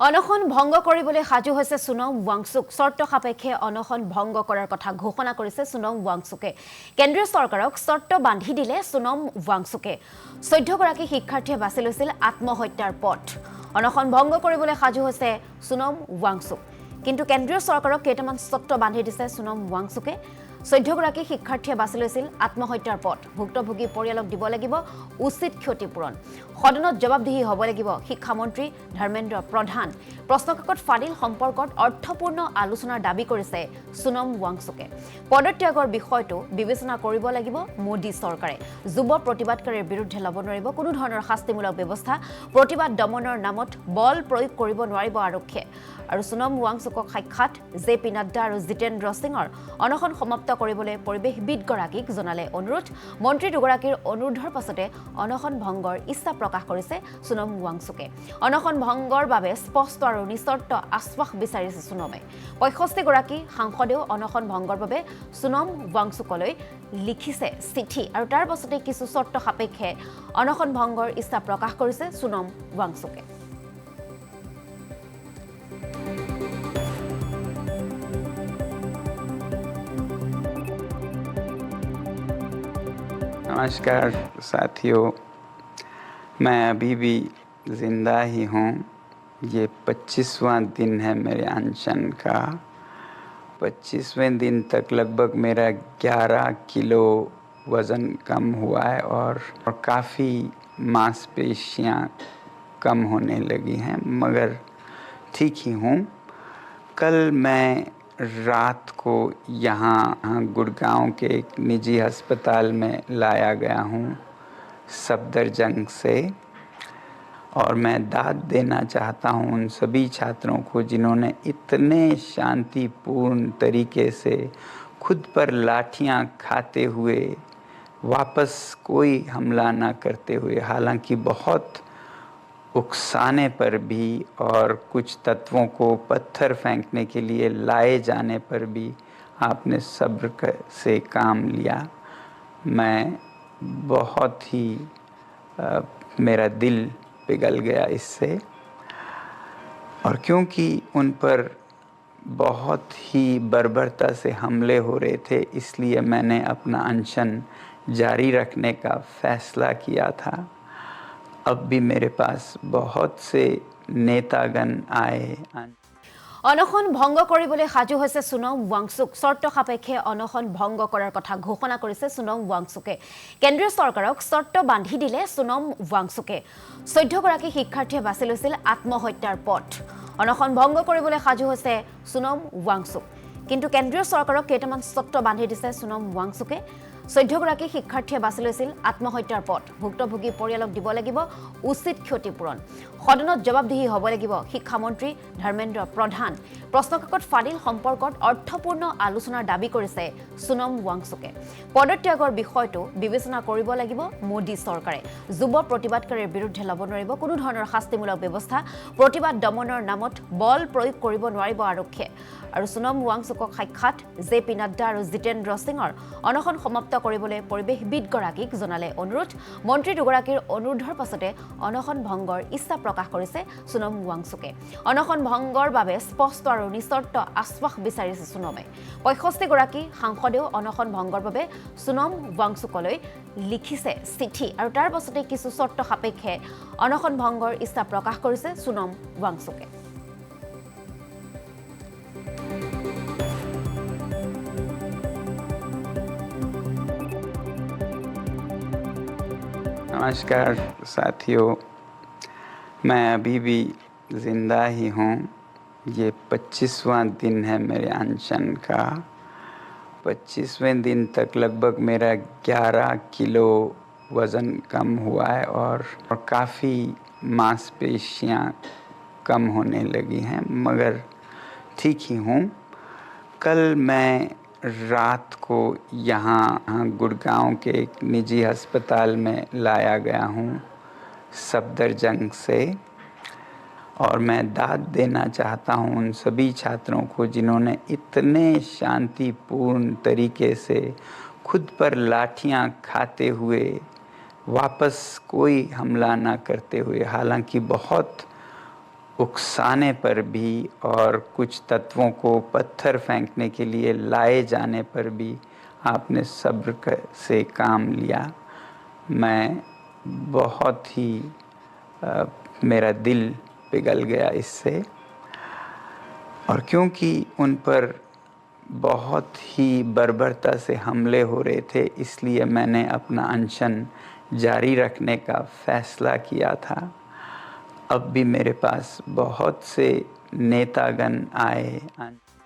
অনশন ভংগ কৰিবলৈ সাজু হৈছে সোনম ৱাংচুক। চৰ্ত সাপেক্ষে অনশন ভংগ কৰাৰ কথা ঘোষণা কৰিছে সোনম ৱাংচুকে। কেন্দ্ৰীয় চৰকাৰক চৰ্ত বান্ধি দিলে সোনম ৱাংচুকে। 14 গৰাকী শিক্ষাৰ্থীয়ে বাছি লৈছিল আত্মহত্যাৰ পথ। অনশন ভংগ কৰিবলৈ সাজু হৈছে সোনম ৱাংচুক। কিন্তু কেন্দ্ৰীয় চৰকাৰক কেইটামান চৰ্ত বান্ধি দিছে সোনম ৱাংচুকে। 14 গৰাকী শিক্ষাৰ্থীয়ে বাছি লৈছিল আত্মহত্যাৰ পথ। ভুক্তভোগী পৰিয়ালক দিব লাগিব উচিত ক্ষতিপূৰণ। সদনত জবাবদিহি হ'ব লাগিব শিক্ষামন্ত্ৰী ধৰ্মেন্দ্ৰ প্ৰধান। প্ৰশ্নকাকত ফাদিল সম্পৰ্কত অৰ্থপূৰ্ণ আলোচনাৰ দাবী কৰিছে সোনম ৱাংচুকে। পদত্যাগৰ বিষয়টো বিবেচনা কৰিব লাগিব মোদী চৰকাৰে। যুৱ প্ৰতিবাদকাৰীৰ বিৰুদ্ধে ল'ব নোৱাৰিব কোনো ধৰণৰ শাস্তিমূলক ব্যৱস্থা। প্ৰতিবাদ দমনৰ নামত বল প্ৰয়োগ কৰিব নোৱাৰিব আৰক্ষীয়ে। আৰু সোনম ৱাংচুকক সাক্ষাৎ জে.পি. নাড্ডা আৰু জিতেন্দ্ৰ সিঙৰ অনশন সমাপ্ত কৰিবলৈ পৰিৱেশবিদগৰাকীক জনালে অনুৰোধ। মন্ত্ৰী দুগৰাকীৰ অনুৰোধৰ পাছতে অনশন ভংগৰ ইচ্ছা প্ৰকাশ কৰিছে সোনম ৱাংচুকে। অনশন ভংগৰ বাবে স্পষ্ট আৰু নিচৰ্ত আশ্বাস বিচাৰিছে সোনমে। 65 গৰাকী সাংসদেও অনশন ভংগৰ বাবে সোনম ৱাংচুকলৈ লিখিছে চিঠি আৰু তাৰ পাছতে কিছু চৰ্ত সাপেক্ষে অনশন ভংগৰ ইচ্ছা প্ৰকাশ কৰিছে সোনম ৱাংচুকে। नमस्कार साथियों, मैं अभी भी ज़िंदा ही हूँ। ये 25वां दिन है मेरे अनशन का। 25वें दिन तक लगभग मेरा 11 किलो वज़न कम हुआ है और काफ़ी मांसपेशियाँ कम होने लगी हैं, मगर ठीक ही हूँ। कल मैं रात को यहाँ गुड़गांव के एक निजी अस्पताल में लाया गया हूँ सफदरजंग से, और मैं दाद देना चाहता हूँ उन सभी छात्रों को जिन्होंने इतने शांतिपूर्ण तरीके से खुद पर लाठियाँ खाते हुए वापस कोई हमला ना करते हुए, हालांकि बहुत उकसाने पर भी और कुछ तत्वों को पत्थर फेंकने के लिए लाए जाने पर भी आपने सब्र से काम लिया। मैं बहुत ही मेरा दिल पिघल गया इससे, और क्योंकि उन पर बहुत ही बर्बरता से हमले हो रहे थे, इसलिए मैंने अपना अनशन जारी रखने का फैसला किया था। अब भी मेरे पास बहुत से नेतागण आए। অনশন ভংগ কৰিবলৈ সাজু হৈছে সোনম ৱাংচুক। চৰ্ত সাপেক্ষে অনশন ভংগ কৰাৰ কথা ঘোষণা কৰিছে সোনম ৱাংচুকে। কেন্দ্ৰীয় চৰকাৰক চৰ্ত বান্ধি দিলে সোনম ৱাংচুকে। 14 গৰাকী শিক্ষাৰ্থীয়ে বাছি লৈছিল আত্মহত্যাৰ পথ। অনশন ভংগ কৰিবলৈ সাজু হৈছে সোনম ৱাংচুক। কিন্তু কেন্দ্ৰীয় চৰকাৰক কেইটামান চৰ্ত বান্ধি দিছে সোনম ৱাংচুকে। 14 গৰাকী শিক্ষাৰ্থীয়ে বাছি লৈছিল আত্মহত্যাৰ পথ। ভুক্তভোগী পৰিয়ালক দিব লাগিব উচিত ক্ষতিপূৰণ। সদনত জবাবদিহি হ'ব লাগিব শিক্ষামন্ত্ৰী ধৰ্মেন্দ্ৰ প্ৰধান। প্ৰশ্নকাকত ফাদিল সম্পৰ্কত অৰ্থপূৰ্ণ আলোচনাৰ দাবী কৰিছে সোনম ৱাংচুকে। পদত্যাগৰ বিষয়টো বিবেচনা কৰিব লাগিব মোদী চৰকাৰে। যুৱ প্ৰতিবাদকাৰীৰ বিৰুদ্ধে ল'ব নোৱাৰিব কোনো ধৰণৰ শাস্তিমূলক ব্যৱস্থা। প্ৰতিবাদ দমনৰ নামত বল প্ৰয়োগ কৰিব নোৱাৰিব আৰক্ষীয়ে। আৰু সোনম ৱাংচুকক সাক্ষাৎ জে.পি. নাড্ডা আৰু জিতেন্দ্ৰ সিঙৰ অনশন সমাপ্ত কৰিবলৈ পৰিৱেশবিদগৰাকীক জনালে অনুৰোধ। মন্ত্ৰী দুগৰাকীৰ অনুৰোধৰ পাছতে অনশন ভংগৰ ইচ্ছা প্ৰকাশ কৰিছে সোনম ৱাংচুকে। অনশন ভংগৰ বাবে স্পষ্ট আৰু নিচৰ্ত আশ্বাস বিচাৰিছে সোনমে। 65 গৰাকী সাংসদেও অনশন ভংগৰ বাবে সোনম ৱাংচুকলৈ লিখিছে চিঠি আৰু তাৰ পাছতে কিছু চৰ্ত সাপেক্ষে অনশন ভংগৰ ইচ্ছা প্ৰকাশ কৰিছে সোনম ৱাংচুকে। नमस्कार साथियों, मैं अभी भी ज़िंदा ही हूँ। ये 25वां दिन है मेरे अनशन का। 25वें दिन तक लगभग मेरा 11 किलो वज़न कम हुआ है और काफ़ी मांसपेशियाँ कम होने लगी हैं, मगर ठीक ही हूँ। कल मैं रात को यहाँ गुड़गांव के एक निजी अस्पताल में लाया गया हूँ सफदरजंग से, और मैं दाद देना चाहता हूँ उन सभी छात्रों को जिन्होंने इतने शांतिपूर्ण तरीके से खुद पर लाठियाँ खाते हुए वापस कोई हमला ना करते हुए, हालांकि बहुत उकसाने पर भी और कुछ तत्वों को पत्थर फेंकने के लिए लाए जाने पर भी आपने सब्र से काम लिया। मैं बहुत ही मेरा दिल पिघल गया इससे, और क्योंकि उन पर बहुत ही बर्बरता से हमले हो रहे थे, इसलिए मैंने अपना अनशन जारी रखने का फ़ैसला किया था। अब भी मेरे पास बहुत से नेतागण आए।